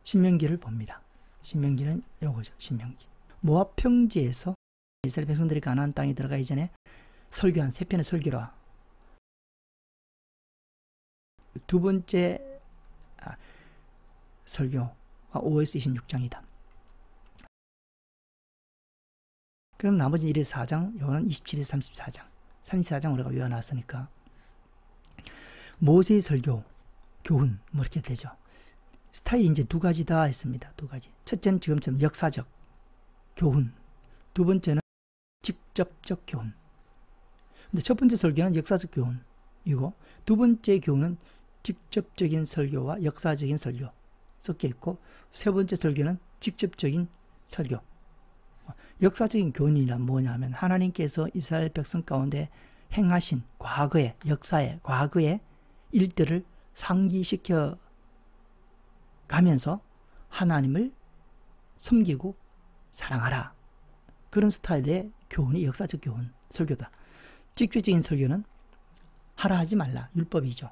신명기를 봅니다. 신명기는 요거죠. 신명기. 모압 평지에서 이스라엘 백성들이 가나안 땅에 들어가기 전에 설교한 3편의 설교라. 두 번째 설교가 OS 26장이다. 그럼 나머지 1에서 4장, 요거는 27에서 34장. 34장 우리가 외워놨으니까. 모세의 설교, 교훈, 뭐 이렇게 되죠. 스타일이 이제 두 가지다 했습니다. 두 가지. 첫째는 지금처럼 역사적 교훈. 두 번째는 직접적 교훈. 근데 첫 번째 설교는 역사적 교훈이고, 두 번째 교훈은 직접적인 설교와 역사적인 설교 섞여 있고, 세 번째 설교는 직접적인 설교. 역사적인 교훈이란 뭐냐면 하나님께서 이스라엘 백성 가운데 행하신 과거의 역사의 과거의 일들을 상기시켜 가면서 하나님을 섬기고 사랑하라. 그런 스타일의 교훈이 역사적 교훈, 설교다. 직접적인 설교는 하라 하지 말라, 율법이죠.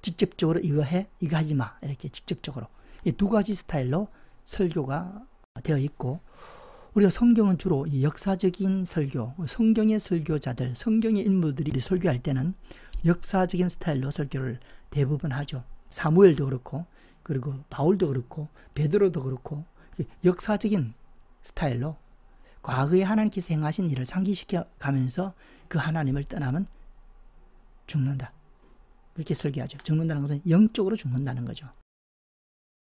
직접적으로 이거 해, 이거 하지 마, 이렇게 직접적으로. 이 두 가지 스타일로 설교가 되어 있고, 우리가 성경은 주로 이 역사적인 설교, 성경의 설교자들, 성경의 인물들이 설교할 때는 역사적인 스타일로 설교를 대부분 하죠. 사무엘도 그렇고, 그리고 바울도 그렇고, 베드로도 그렇고, 역사적인 스타일로 과거에 하나님께서 행하신 일을 상기시켜 가면서 그 하나님을 떠나면 죽는다. 그렇게 설교하죠. 죽는다는 것은 영적으로 죽는다는 거죠.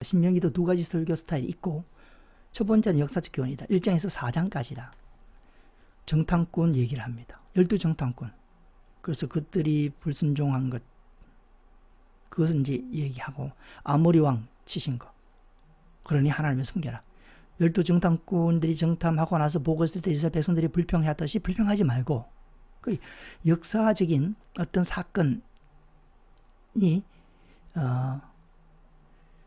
신명기도 두 가지 설교 스타일이 있고, 첫 번째는 역사적 교훈이다. 1장에서 4장까지다. 정탐꾼 얘기를 합니다. 12정탐꾼. 그래서 그들이 불순종한 것, 그것은 이제 얘기하고, 아모리 왕 치신 거. 그러니 하나님을 섬겨라. 12정탐꾼들이 정탐하고 나서 보고했을 때 이스라엘 백성들이 불평했듯이 불평하지 말고, 그 역사적인 어떤 사건이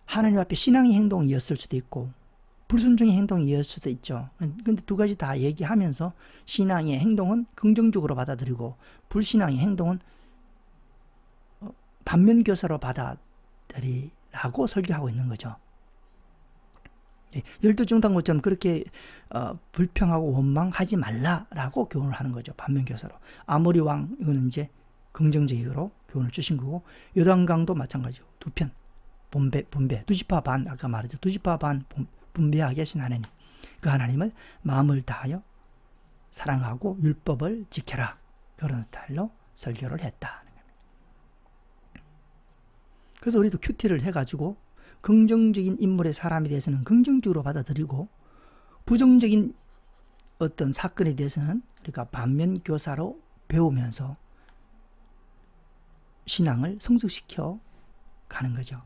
하나님 앞에 신앙의 행동이었을 수도 있고 불순종의 행동이었을 수도 있죠. 근데 두 가지 다 얘기하면서 신앙의 행동은 긍정적으로 받아들이고 불신앙의 행동은 반면교사로 받아들이라고 설교하고 있는 거죠. 12정탐꾼처럼 그렇게 불평하고 원망하지 말라라고 교훈을 하는 거죠. 반면교사로. 아모리 왕, 이거는 이제 긍정적으로 교훈을 주신 거고, 요단강도 마찬가지고, 두 편, 분배, 두지파 반, 아까 말했죠. 두지파 반 분배하게 하신 하나님. 그 하나님을 마음을 다하여 사랑하고 율법을 지켜라. 그런 스타일로 설교를 했다. 그래서 우리도 큐티를 해가지고 긍정적인 인물의 사람에 대해서는 긍정적으로 받아들이고 부정적인 어떤 사건에 대해서는 우리가 반면교사로 배우면서 신앙을 성숙시켜 가는 거죠.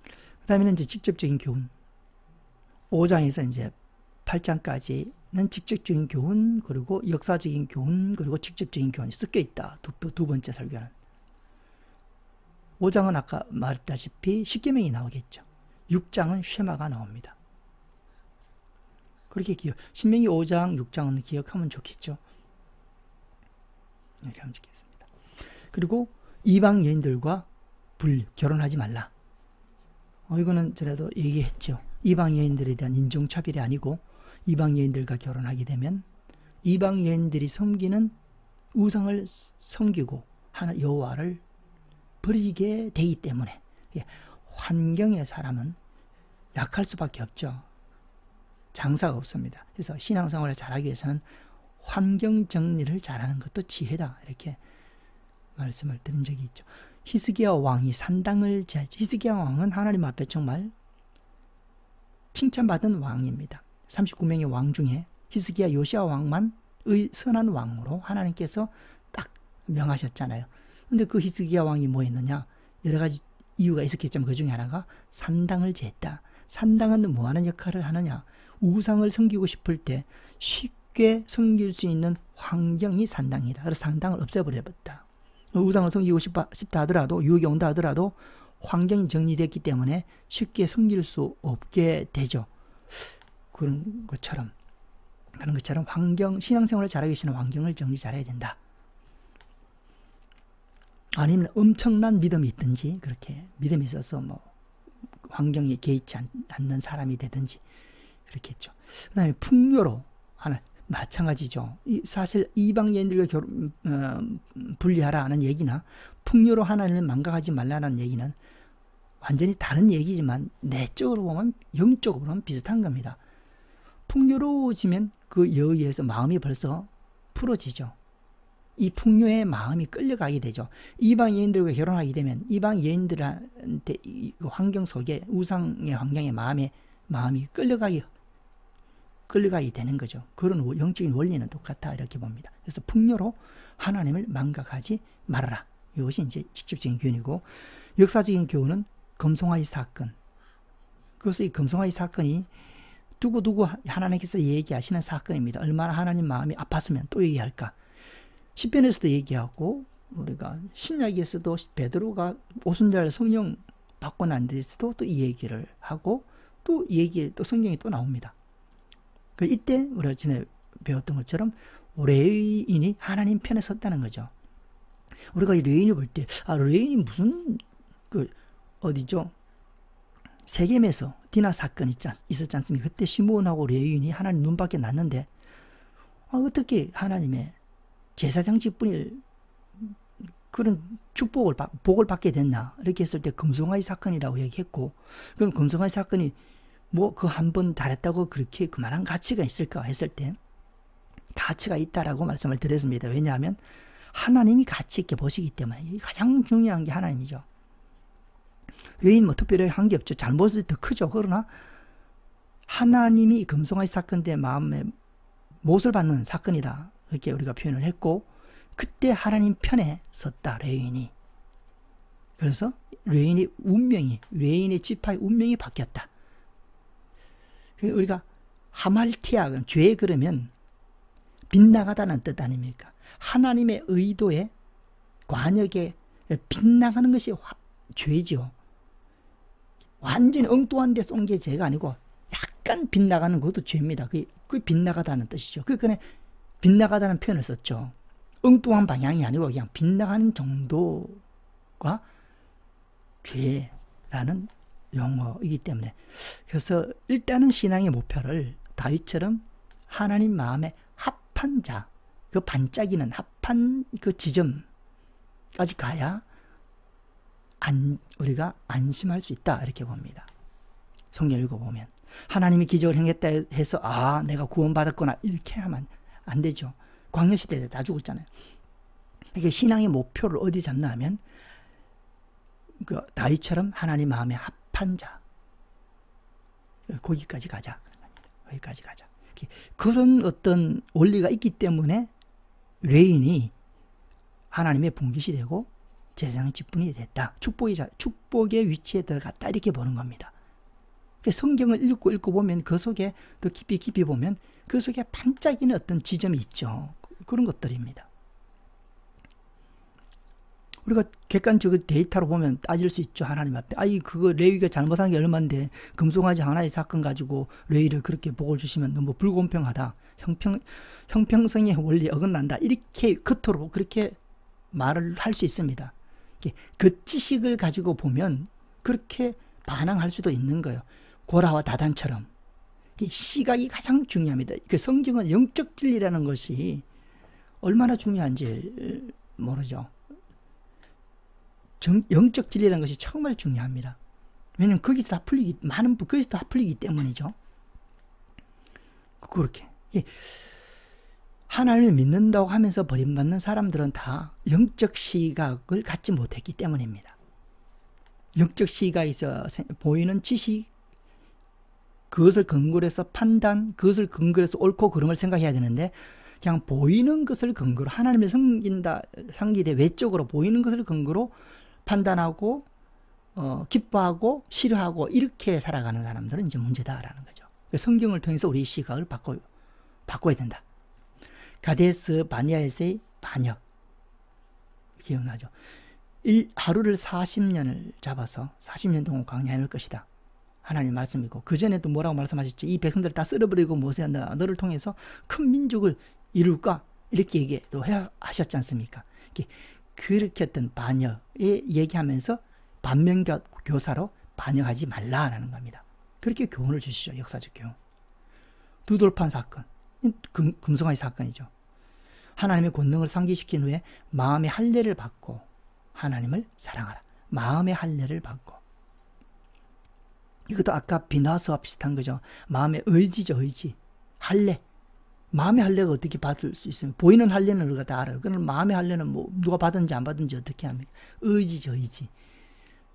그 다음에는 이제 직접적인 교훈. 5장에서 이제 8장까지는 직접적인 교훈, 그리고 역사적인 교훈, 그리고 직접적인 교훈이 섞여 있다. 두 번째 설교는. 5장은 아까 말했다시피 십계명이 나오겠죠. 6장은 쉐마가 나옵니다. 그렇게 신명기 5장, 6장은 기억하면 좋겠죠. 이렇게 하면 좋겠습니다. 그리고 이방 여인들과 결혼하지 말라. 이거는 전에도 얘기했죠. 이방 여인들에 대한 인종차별이 아니고 이방 여인들과 결혼하게 되면 이방 여인들이 섬기는 우상을 섬기고 하는 여호와를 버리게 되기 때문에 환경의 사람은 약할 수밖에 없죠. 장사가 없습니다. 그래서 신앙생활을 잘하기 위해서는 환경 정리를 잘하는 것도 지혜다. 이렇게 말씀을 드린 적이 있죠. 히스기야 왕이 산당을 제하죠. 히스기야 왕은 하나님 앞에 정말 칭찬받은 왕입니다. 39명의 왕 중에 히스기야 요시야 왕만 선한 왕으로 하나님께서 딱 명하셨잖아요. 근데 그 히스기야 왕이 뭐 했느냐? 여러 가지 이유가 있었겠지만 그 중에 하나가 산당을 제했다. 산당은 뭐 하는 역할을 하느냐? 우상을 섬기고 싶을 때 쉽게 섬길 수 있는 환경이 산당이다. 그래서 산당을 없애버렸다. 우상을 섬기고 싶다 하더라도, 유혹이 온다 하더라도 환경이 정리됐기 때문에 쉽게 섬길 수 없게 되죠. 그런 것처럼 신앙생활을 잘하기 위해서는 환경을 정리 잘해야 된다. 아니면 엄청난 믿음이 있든지, 그렇게 믿음이 있어서 뭐 환경에 개의치 않는 사람이 되든지 그렇겠죠. 그 다음에 풍요로 하나 마찬가지죠. 사실 이방 여인들과 분리하라 하는 얘기나 풍요로 하나님을 망각하지 말라는 얘기는 완전히 다른 얘기지만 내적으로 보면 영적으로 보면 비슷한 겁니다. 풍요로워지면 그 여의에서 마음이 벌써 풀어지죠. 이 풍요의 마음이 끌려가게 되죠. 이방 여인들과 결혼하게 되면 이방 여인들한테 그 환경 속에 우상의 환경에 마음이 끌려가게 되는 거죠. 그런 영적인 원리는 똑같다 이렇게 봅니다. 그래서 풍요로 하나님을 망각하지 말아라. 이것이 이제 직접적인 교훈이고, 역사적인 교훈은 금송아지 사건. 그것이 금송아지 사건이 두고두고 하나님께서 얘기하시는 사건입니다. 얼마나 하나님 마음이 아팠으면 또 얘기할까. 시편에서도 얘기하고 우리가 신약에서도 베드로가 오순절 성령 받고 난 데서도 또 이 얘기를 하고 또 성경이 또 나옵니다. 이때 우리가 전에 배웠던 것처럼 레위인이 하나님 편에 섰다는 거죠. 우리가 이 레위인을 볼 때 레위인이 무슨 어디죠? 세겜에서 디나 사건이 있었지 않습니까? 그때 시므온하고 레위인이 하나님 눈밖에 났는데 어떻게 하나님의 제사장 직분이 그런 복을 받게 됐나 이렇게 했을 때 금송아지 사건이라고 얘기했고, 그럼 금송아지 사건이 뭐 그 한 번 잘했다고 그렇게 그만한 가치가 있을까 했을 때 가치가 있다라고 말씀을 드렸습니다. 왜냐하면 하나님이 가치 있게 보시기 때문에 가장 중요한 게 하나님이죠. 레위인 뭐 특별히 한 게 없죠. 잘못이 더 크죠. 그러나 하나님이 금송아지 사건 때 마음에 못을 받는 사건이다 이렇게 우리가 표현을 했고, 그때 하나님 편에 섰다 레위인이. 그래서 레위인의 지파의 운명이 바뀌었다. 우리가 하말티아, 죄 그러면 빗나가다는 뜻 아닙니까? 하나님의 의도에 관역에 빗나가는 것이 죄죠. 완전히 엉뚱한 데 쏜 게 죄가 아니고 약간 빗나가는 것도 죄입니다. 그게 빗나가다는 뜻이죠. 그러니까 빗나가다는 표현을 썼죠. 엉뚱한 방향이 아니고 그냥 빗나가는 정도가 죄라는 용어이기 때문에, 그래서 일단은 신앙의 목표를 다윗처럼 하나님 마음에 합한 자, 그 반짝이는 합한 그 지점까지 가야 우리가 안심할 수 있다 이렇게 봅니다. 성경 읽어보면 하나님이 기적을 행했다 해서 내가 구원받았구나 이렇게 하면 안 되죠. 광야시대 때 다 죽었잖아요. 이게 신앙의 목표를 어디 잡나 하면 다윗처럼 하나님 마음에 합한 자, 거기까지 가자. 그런 어떤 원리가 있기 때문에 레인이 하나님의 분깃이 되고 제사장 직분이 됐다. 축복의 위치에 들어갔다 이렇게 보는 겁니다. 성경을 읽고 보면 그 속에 더 깊이 보면 그 속에 반짝이는 어떤 지점이 있죠. 그런 것들입니다. 우리가 객관적으로 데이터로 보면 따질 수 있죠. 하나님 앞에. 그거 레위가 잘못한 게 얼만데 금송아지 하나의 사건 가지고 레위를 그렇게 복을 주시면 너무 불공평하다. 형평성의 원리에 어긋난다. 이렇게 겉으로 그렇게 말을 할 수 있습니다. 그 지식을 가지고 보면 그렇게 반항할 수도 있는 거예요. 고라와 다단처럼. 시각이 가장 중요합니다. 성경은 영적 진리라는 것이 얼마나 중요한지 모르죠. 영적 진리라는 것이 정말 중요합니다. 왜냐하면 거기서 다 풀리기 때문이죠. 그렇게 하나님을 믿는다고 하면서 버림받는 사람들은 다 영적 시각을 갖지 못했기 때문입니다. 영적 시각에서 보이는 지식, 그것을 근거로 해서 판단, 그것을 근거로 해서 옳고 그름을 생각해야 되는데 그냥 보이는 것을 근거로 하나님을 섬기되 외적으로 보이는 것을 근거로 판단하고 기뻐하고 싫어하고 이렇게 살아가는 사람들은 이제 문제다라는 거죠. 성경을 통해서 우리 시각을 바꿔야 된다. 가데스 바니아에서의 반역 기억나죠? 하루를 40년을 잡아서 40년 동안 광야할 것이다. 하나님 말씀이고 그 전에도 뭐라고 말씀하셨죠? 이 백성들 다 쓸어버리고 모세야 너를 통해서 큰 민족을 이룰까? 이렇게 얘기도 하셨지 않습니까? 그렇게 어떤 반역에 얘기하면서 반면교사로 반영하지 말라라는 겁니다. 그렇게 교훈을 주시죠. 역사적 교훈. 두돌판 사건, 금송아지 사건이죠. 하나님의 권능을 상기시킨 후에 마음의 할례를 받고 하나님을 사랑하라. 마음의 할례를 받고. 이것도 아까 비나스와 비슷한 거죠. 마음의 의지죠. 의지. 할례. 마음의 할례가 어떻게 받을 수 있습니까? 보이는 할례는 우리가 다 알아요. 그럼 마음의 할례는 뭐 누가 받은지 안 받은지 어떻게 합니까? 의지죠. 의지.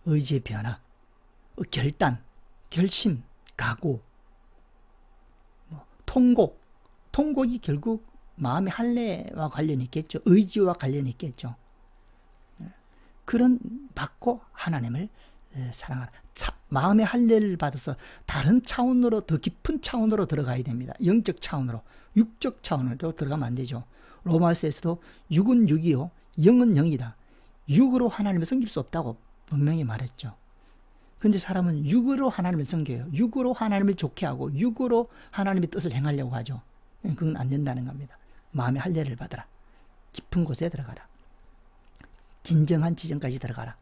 의지의 변화. 결단. 결심. 각오. 통곡. 통곡이 결국 마음의 할례와 관련이 있겠죠. 의지와 관련이 있겠죠. 그런 받고 하나님을 사랑하라. 마음의 할례를 받아서 다른 차원으로, 더 깊은 차원으로 들어가야 됩니다. 영적 차원으로, 육적 차원으로 들어가면 안 되죠. 로마서에서도 육은 육이요, 영은 영이다. 육으로 하나님을 섬길 수 없다고 분명히 말했죠. 그런데 사람은 육으로 하나님을 섬겨요. 육으로 하나님을 좋게 하고 육으로 하나님의 뜻을 행하려고 하죠. 그건 안 된다는 겁니다. 마음의 할례를 받아라. 깊은 곳에 들어가라. 진정한 지정까지 들어가라.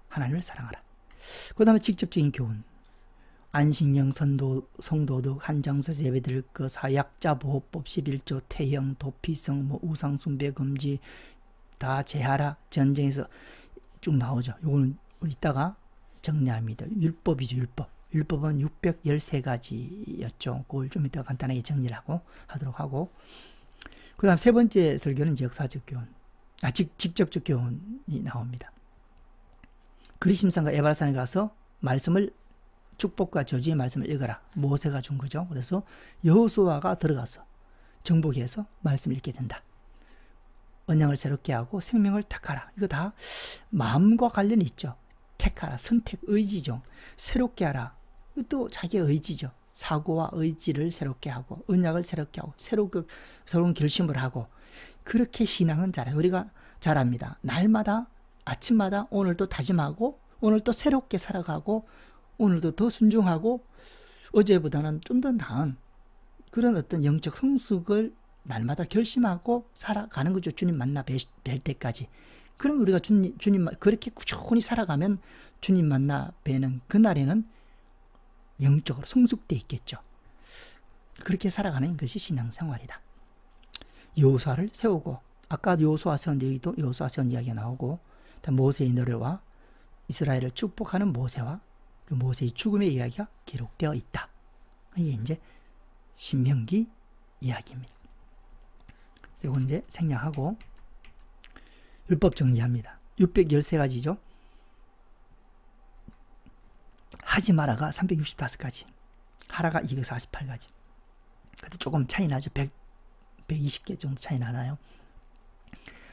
하나님을 사랑하라. 그 다음에 직접적인 교훈. 안식령, 성도덕, 한장소에서 예배드릴 것, 사약자 보호법, 11조, 태형, 도피성, 우상 숭배 금지 다 제하라. 전쟁에서 쭉 나오죠. 이거는 이따가 정리합니다. 율법이죠. 율법. 율법은 613가지였죠. 그걸 좀 이따가 간단하게 정리를 하도록 하고, 그 다음 세 번째 설교는 이제 역사적 교훈, 직접적 교훈이 나옵니다. 그리심산과 에발산에 가서 말씀을, 축복과 저주의 말씀을 읽어라. 모세가 준 거죠. 그래서 여호수아가 들어가서 정복해서 말씀을 읽게 된다. 언약을 새롭게 하고 생명을 택하라. 이거 다 마음과 관련이 있죠. 택하라. 선택, 의지죠. 새롭게 하라. 또 자기의 의지죠. 사고와 의지를 새롭게 하고 언약을 새롭게 하고 새로운 결심을 하고, 그렇게 신앙은 잘해요. 우리가 잘합니다. 날마다 아침마다 오늘도 다짐하고 오늘도 새롭게 살아가고 오늘도 더 순종하고 어제보다는 좀 더 나은 그런 어떤 영적 성숙을 날마다 결심하고 살아가는 거죠. 주님 만나 뵐 때까지. 그럼 우리가 주님 그렇게 꾸준히 살아가면 주님 만나 뵈는 그날에는 영적으로 성숙돼 있겠죠. 그렇게 살아가는 것이 신앙생활이다. 여호수아를 세우고, 아까 여호수아 세운 얘기도 여호수아 세운 이야기가 나오고, 모세의 노래와 이스라엘을 축복하는 모세와 그 모세의 죽음의 이야기가 기록되어 있다. 이게 이제 신명기 이야기입니다. 그래서 이건 이제 생략하고 율법 정리합니다. 613가지죠. 하지 마라가 365가지, 하라가 248가지. 근데 조금 차이 나죠. 120개 정도 차이 나나요?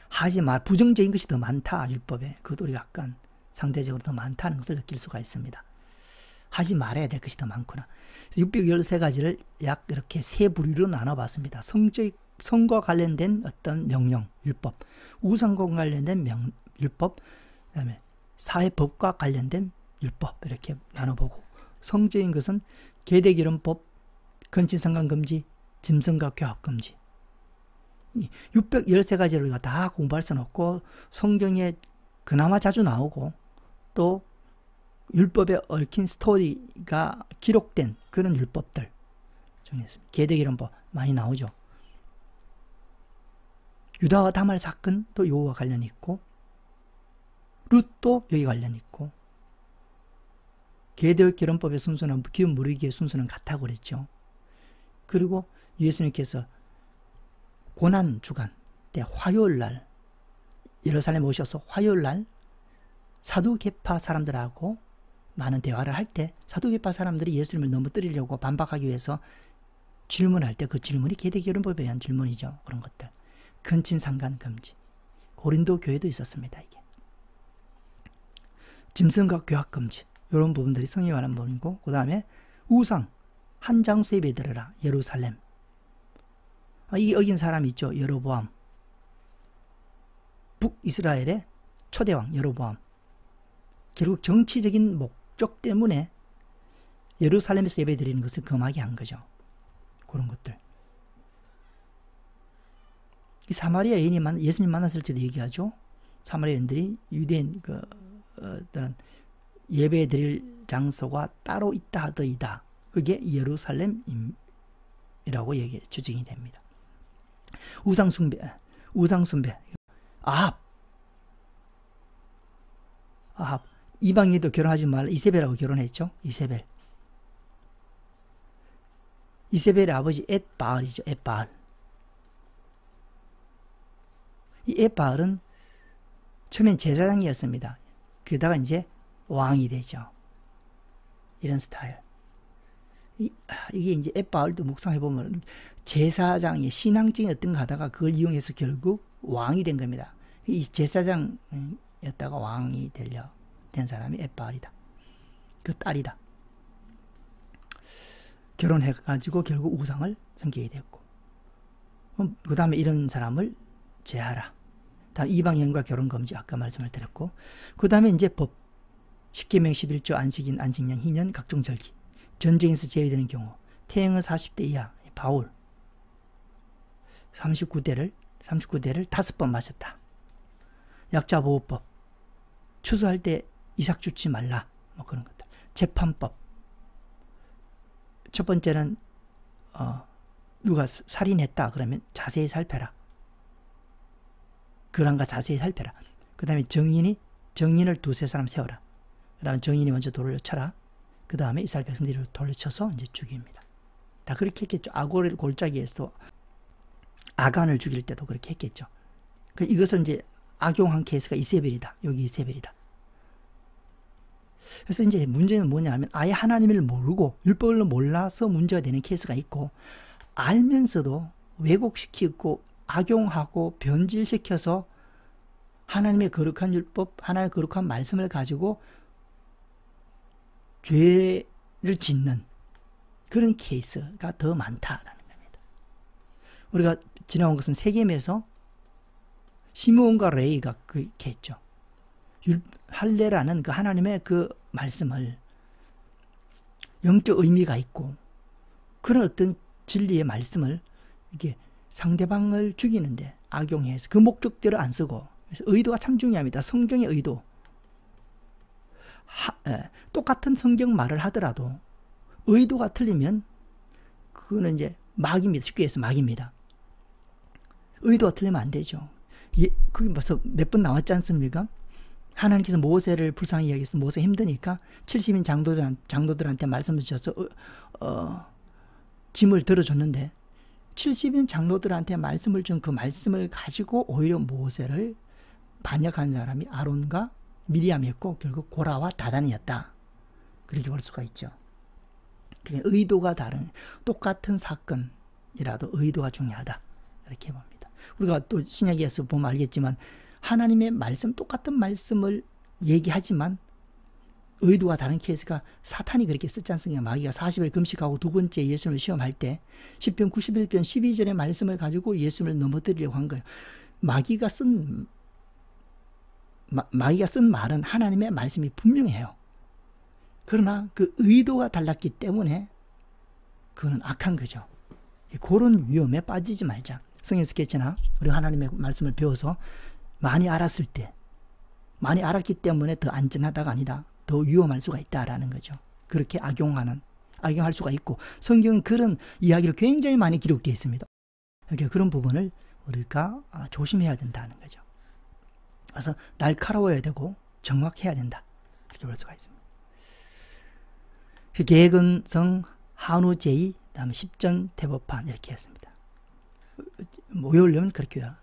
하지 말, 부정적인 것이 더 많다, 율법에. 그것도 우리가 약간 상대적으로 더 많다는 것을 느낄 수가 있습니다. 하지 말아야 될 것이 더 많구나. 613가지를 약 이렇게 세 부류로 나눠봤습니다. 성과 관련된 어떤 명령, 율법, 우상과 관련된 율법, 그다음에 사회법과 관련된 율법, 이렇게 나눠보고, 성적인 것은 계대기름법, 건친상간금지, 짐승과 교합금지. 613가지를 우리가 다 공부할 수는 없고, 성경에 그나마 자주 나오고 또 율법에 얽힌 스토리가 기록된 그런 율법들 정리했습니다. 계대기름법 많이 나오죠. 유다와 다말 사건도 요와 관련이 있고, 룻도 여기 관련이 있고, 계대기름법의 순서는 기름 무르기의 순서는 같다고 그랬죠. 그리고 예수님께서 고난 주간 때 화요일날 예루살렘에 오셔서 화요일날 사두개파 사람들하고 많은 대화를 할 때, 사두개파 사람들이 예수님을 넘어뜨리려고 반박하기 위해서 질문할 때 그 질문이 계대기름법에 대한 질문이죠. 그런 것들. 근친상간금지. 고린도 교회도 있었습니다. 이게. 짐승과 교합금지. 이런 부분들이 성경에 관한 부분이고, 그 다음에 우상, 한장소에 예배드려라. 예루살렘. 이 어긴 사람이 있죠. 여로보암. 북이스라엘의 초대왕 여로보암. 결국 정치적인 목적 때문에 예루살렘에서 예배드리는 것을 금하게 한 거죠. 그런 것들. 이 사마리아 여인이 예수님 만났을 때도 얘기하죠. 사마리아인들이 유대인 어떤 예배 드릴 장소가 따로 있다 하더이다. 그게 예루살렘이라고 추정이 됩니다. 우상숭배. 아합. 이방인도 결혼하지 말라. 이세벨하고 결혼했죠. 이세벨의 아버지 엣바알이죠. 엣바알. 이 엣바알은 처음엔 제사장이었습니다. 그러다가 이제 왕이 되죠. 이런 스타일. 이게 이제 엣바알도 묵상해보면 제사장이 신앙적인 어떤 거 하다가 그걸 이용해서 결국 왕이 된 겁니다. 이 제사장이었다가 왕이 된 사람이 엣바알이다. 그 딸이다. 결혼해가지고 결국 우상을 섬기게 됐고, 그 다음에 이런 사람을 제하라. 다음 이방인과 결혼 금지, 아까 말씀을 드렸고, 그 다음에 이제 법 10계명 11조 안식인, 안식년, 희년, 각종 절기, 전쟁에서 제외되는 경우, 태행은 40대 이하, 바울 39대를 5번 마셨다. 약자보호법, 추수할 때 이삭 줍지 말라, 뭐 그런 것들. 재판법, 첫 번째는 누가 살인했다 그러면 자세히 살펴라. 그란가 자세히 살펴라. 그 다음에 정인을 두세 사람 세워라. 그 다음에 정인이 먼저 돌을 쳐라. 그 다음에 이스라엘 백성들이 돌을 쳐서 이제 죽입니다. 다 그렇게 했겠죠. 아골 골짜기에서 아간을 죽일 때도 그렇게 했겠죠. 이것을 이제 악용한 케이스가 이세벨이다. 여기 이세벨이다. 그래서 이제 문제는 뭐냐면 아예 하나님을 모르고 율법을 몰라서 문제가 되는 케이스가 있고, 알면서도 왜곡시키고 악용하고 변질시켜서 하나님의 거룩한 율법, 하나님의 거룩한 말씀을 가지고 죄를 짓는 그런 케이스가 더 많다라는 겁니다. 우리가 지나온 것은 세겜에서 시므온과 레이가 그렇게 했죠. 할례라는 그 하나님의 그 말씀을 영적 의미가 있고 그런 어떤 진리의 말씀을 이렇게 상대방을 죽이는데 악용해서 그 목적대로 안 쓰고, 그래서 의도가 참 중요합니다. 성경의 의도. 똑같은 성경 말을 하더라도 의도가 틀리면 그거는 이제 막입니다. 쉽게 해서 막입니다. 의도가 틀리면 안 되죠. 그게 벌써 몇 번 나왔지 않습니까? 하나님께서 모세를 불쌍히 여기서 모세 힘드니까 70인 장로들한테 말씀을 주셔서 짐을 들어줬는데 70인 장로들한테 말씀을 준 그 말씀을 가지고 오히려 모세를 반역한 사람이 아론과 미리암이었고 결국 고라와 다단이었다. 그렇게 볼 수가 있죠. 의도가 다른 똑같은 사건이라도 의도가 중요하다. 이렇게 봅니다. 우리가 또 신약에서 보면 알겠지만 하나님의 말씀, 똑같은 말씀을 얘기하지만 의도가 다른 케이스가 사탄이 그렇게 썼지 않습니까? 마귀가 40일 금식하고 두 번째 예수님을 시험할 때 10편 91편 12절의 말씀을 가지고 예수님을 넘어뜨리려고 한 거예요. 마귀가 쓴 말은 하나님의 말씀이 분명해요. 그러나 그 의도가 달랐기 때문에 그거는 악한 거죠. 그런 위험에 빠지지 말자. 성경 스케치나 우리 하나님의 말씀을 배워서 많이 알았을 때, 많이 알았기 때문에 더 안전하다가 아니라 더 위험할 수가 있다라는 거죠. 그렇게 악용할 수가 있고, 성경은 그런 이야기를 굉장히 많이 기록되어 있습니다. 그러니까 그런 부분을 우리가 조심해야 된다는 거죠. 그래서 날카로워야 되고 정확해야 된다. 이렇게 볼 수가 있습니다. 계근성, 한우제의, 그다음에 십전 대법판 이렇게 했습니다. 외우려면 그렇게 외웠다.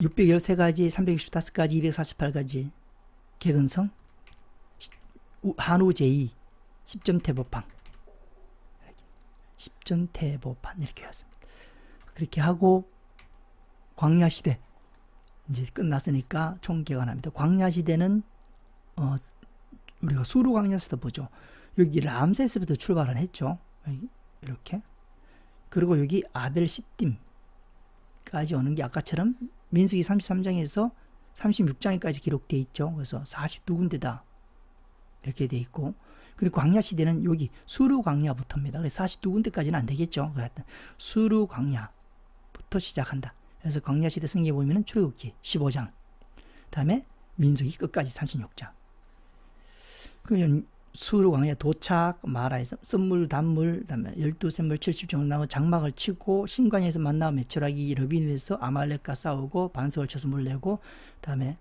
613가지, 365가지, 248가지 계근성, 한우제의, 십전태보판, 십전태보판 이렇게 했습니다. 그렇게 하고 광야시대 이제 끝났으니까 총개관합니다. 광야시대는 우리가 수루 광야에서도 보죠. 여기 람세스부터 출발을 했죠. 이렇게. 그리고 여기 아벨 시딤까지 오는 게 아까처럼 민수기 33장에서 36장까지 기록되어 있죠. 그래서 42군데다 이렇게 되어 있고, 그리고 광야 시대는 여기 수루 광야부터입니다. 그래서 42군데까지는 안 되겠죠. 수루 광야부터 시작한다. 그래서 광야 시대 성경에 보면은 출애굽기 15장, 다음에 민수기 끝까지 36장. 그러면 수르왕의 도착, 마라에서 썸물, 단물, 그다음에 12샘물 70정나무 장막을 치고 신관에서 만나 메추라기 러빈에서 아말렉과 싸우고 반석을 쳐서 물내고 그다음에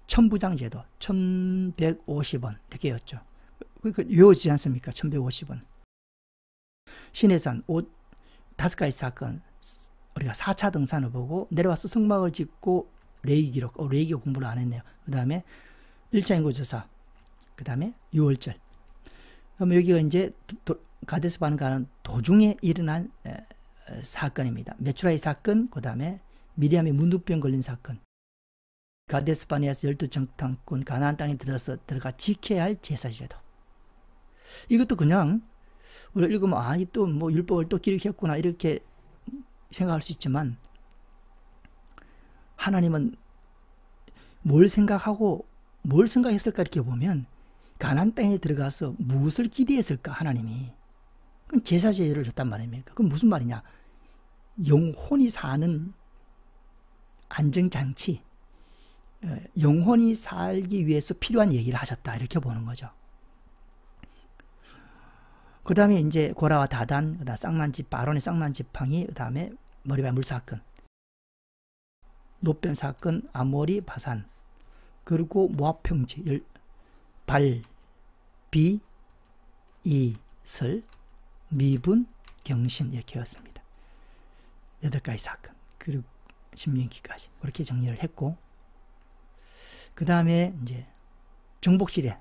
천부장 제도 1150원 이렇게였죠. 외워지지 않습니까? 1150원. 신해산 5가지 사건, 우리가 4차 등산을 보고 내려와서 성막을 짓고 레이기록, 레이기 공부를 안 했네요. 그 다음에 1차 인구조사, 그 다음에 6월절. 그럼 여기가 이제 가데스 바네 가는 도중에 일어난 사건입니다. 메추라기 사건, 그 다음에 미리암이 문둥병 걸린 사건. 가데스 바네에서 12정탐꾼 가나안 땅에 들어가 지켜야 할 제사제도. 이것도 그냥 우리가 읽으면 또 뭐 율법을 또 기록했구나 이렇게 생각할 수 있지만, 하나님은 뭘 생각했을까 이렇게 보면 가나안 땅에 들어가서 무엇을 기대했을까 하나님이. 그럼 제사제를 줬단 말입니까? 그럼 무슨 말이냐? 영혼이 사는 안정장치, 영혼이 살기 위해서 필요한 얘기를 하셨다 이렇게 보는 거죠. 그 다음에 이제 고라와 다단, 그다음 쌍난집, 아론의 쌍난 지팡이, 그 다음에 머리발 물 사건, 노뱀 사건, 아모리, 바산, 그리고 모압 평지, 발, 비, 이슬, 미분, 경신 이렇게였습니다. 8가지 사건, 그리고 신명기까지 그렇게 정리를 했고, 그 다음에 이제 정복시대